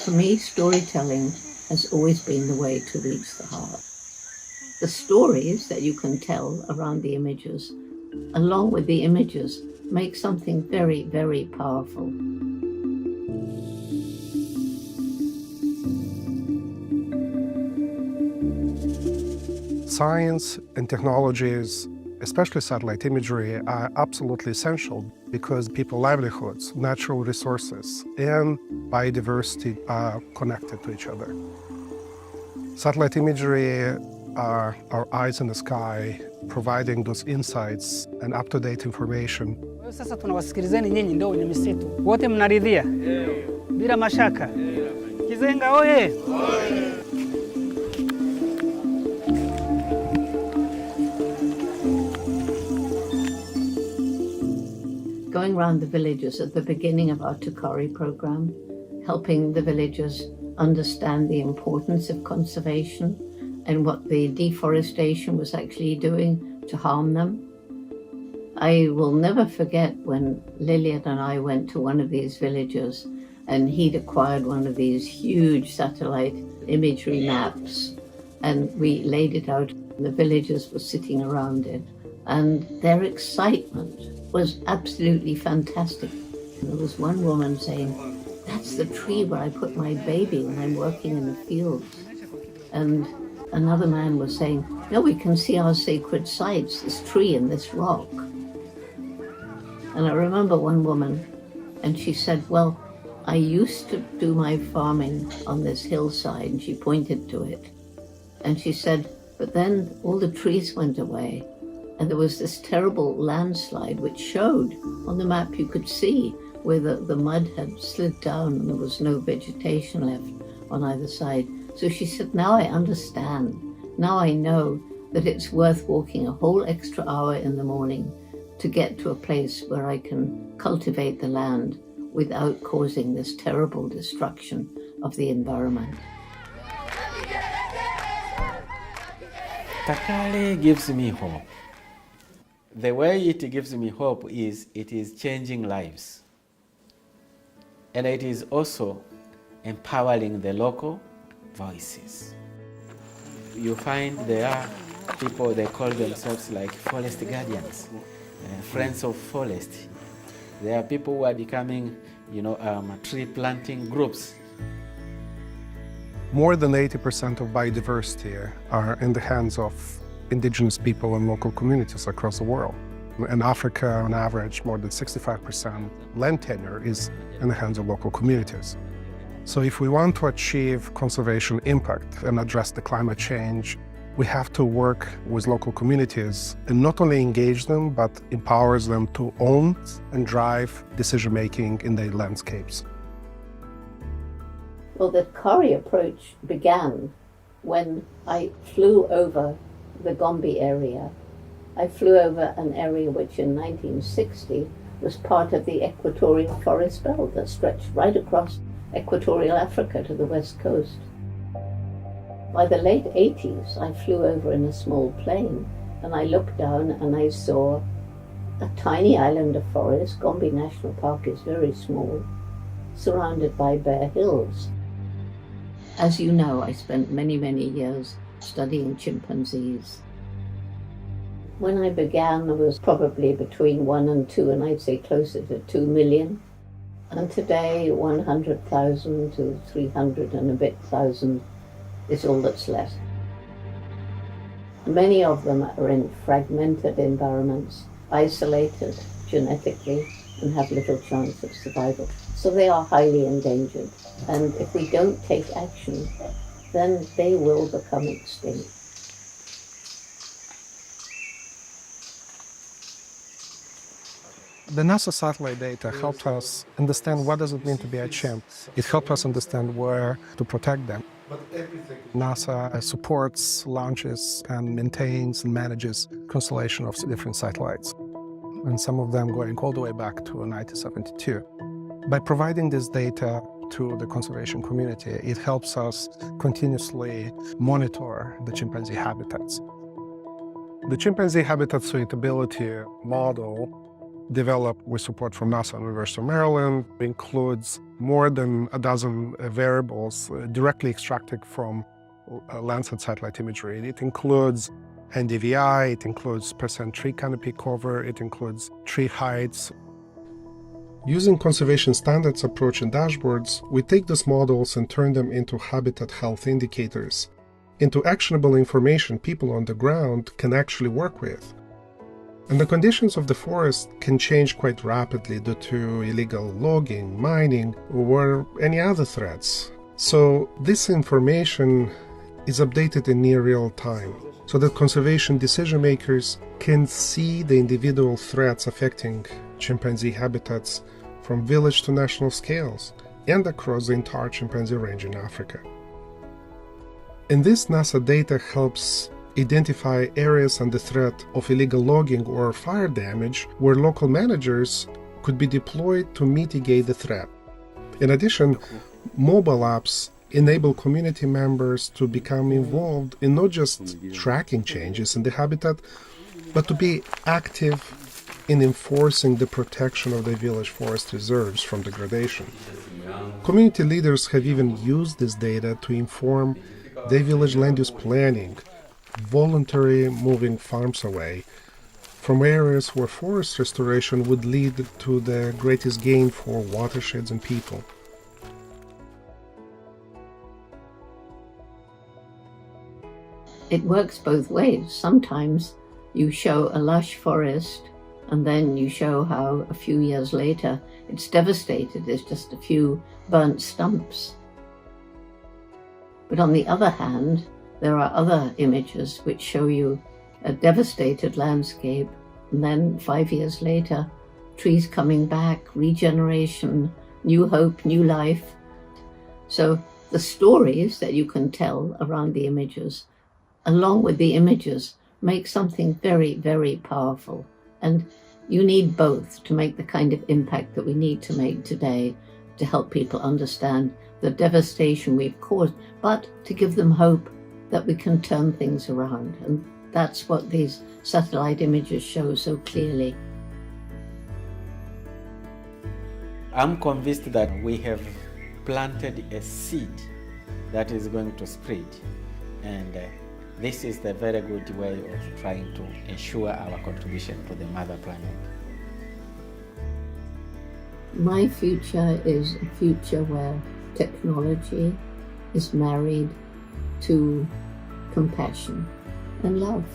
For me, storytelling has always been the way to reach the heart. The stories that you can tell around the images, along with the images, make something very, very powerful. Science and technologies, especially satellite imagery, are absolutely essential because people's livelihoods, natural resources, and biodiversity are connected to each other. Satellite imagery are our eyes in the sky, providing those insights and up-to-date information. Sasa tunawasikilizeni nyinyi ndio wenye misitu. Wote mnaridhia? Bila mashaka. Kizenga oye! Going around the villages at the beginning of our Tukari program, helping the villagers understand the importance of conservation and what the deforestation was actually doing to harm them. I will never forget when Lillian and I went to one of these villages and he'd acquired one of these huge satellite imagery maps and we laid it out. The villagers were sitting around it and their excitement was absolutely fantastic. And there was one woman saying, "That's the tree where I put my baby when I'm working in the fields." And another man was saying, "No, we can see our sacred sites, this tree and this rock." And I remember one woman, and she said, "Well, I used to do my farming on this hillside," and she pointed to it. And she said, "But then all the trees went away, and there was this terrible landslide which showed on the map you could see where the mud had slid down and there was no vegetation left on either side." So she said, "Now I understand. Now I know that it's worth walking a whole extra hour in the morning to get to a place where I can cultivate the land without causing this terrible destruction of the environment." Takale gives me hope. The way it gives me hope is it is changing lives. And it is also empowering the local voices. You find there are people, they call themselves like forest guardians, friends of forest. There are people who are becoming, tree planting groups. More than 80% of biodiversity are in the hands of indigenous people and local communities across the world. In Africa, on average, more than 65% land tenure is in the hands of local communities. So if we want to achieve conservation impact and address the climate change, we have to work with local communities and not only engage them, but empowers them to own and drive decision-making in their landscapes. Well, the Kari approach began when I flew over the Gombe area. I flew over an area which in 1960 was part of the equatorial forest belt that stretched right across equatorial Africa to the west coast. By the late 80s, I flew over in a small plane and I looked down and I saw a tiny island of forest. Gombe National Park is very small, surrounded by bare hills. As you know, I spent many, many years studying chimpanzees. When I began, there was probably between 1 and 2, and I'd say closer to 2 million. And today, 100,000 to 300 and a bit thousand is all that's left. Many of them are in fragmented environments, isolated genetically, and have little chance of survival. So they are highly endangered. And if we don't take action, then they will become extinct. The NASA satellite data helped us understand what does it mean to be a chimp. It helped us understand where to protect them. NASA supports, launches, and maintains and manages constellation of different satellites, and some of them going all the way back to 1972. By providing this data to the conservation community, it helps us continuously monitor the chimpanzee habitats. The chimpanzee habitat suitability model, developed with support from NASA and University of Maryland, includes more than a dozen variables directly extracted from Landsat satellite imagery. It includes NDVI, it includes percent tree canopy cover, it includes tree heights. Using conservation standards approach and dashboards, we take these models and turn them into habitat health indicators, into actionable information people on the ground can actually work with. And the conditions of the forest can change quite rapidly due to illegal logging, mining, or any other threats. So this information is updated in near real time, so that conservation decision makers can see the individual threats affecting chimpanzee habitats from village to national scales and across the entire chimpanzee range in Africa. And this NASA data helps identify areas under threat of illegal logging or fire damage where local managers could be deployed to mitigate the threat. In addition, mobile apps enable community members to become involved in not just tracking changes in the habitat, but to be active in enforcing the protection of the village forest reserves from degradation. Community leaders have even used this data to inform their village land use planning, voluntarily moving farms away from areas where forest restoration would lead to the greatest gain for watersheds and people. It works both ways. Sometimes you show a lush forest and then you show how a few years later it's devastated. There's just a few burnt stumps. But on the other hand, there are other images which show you a devastated landscape, and then 5 years later, trees coming back, regeneration, new hope, new life. So the stories that you can tell around the images, along with the images, make something very, very powerful. And you need both to make the kind of impact that we need to make today to help people understand the devastation we've caused, but to give them hope that we can turn things around. And that's what these satellite images show so clearly. I'm convinced that we have planted a seed that is going to spread, and this is the very good way of trying to ensure our contribution to the mother planet. My future is a future where technology is married to compassion and love.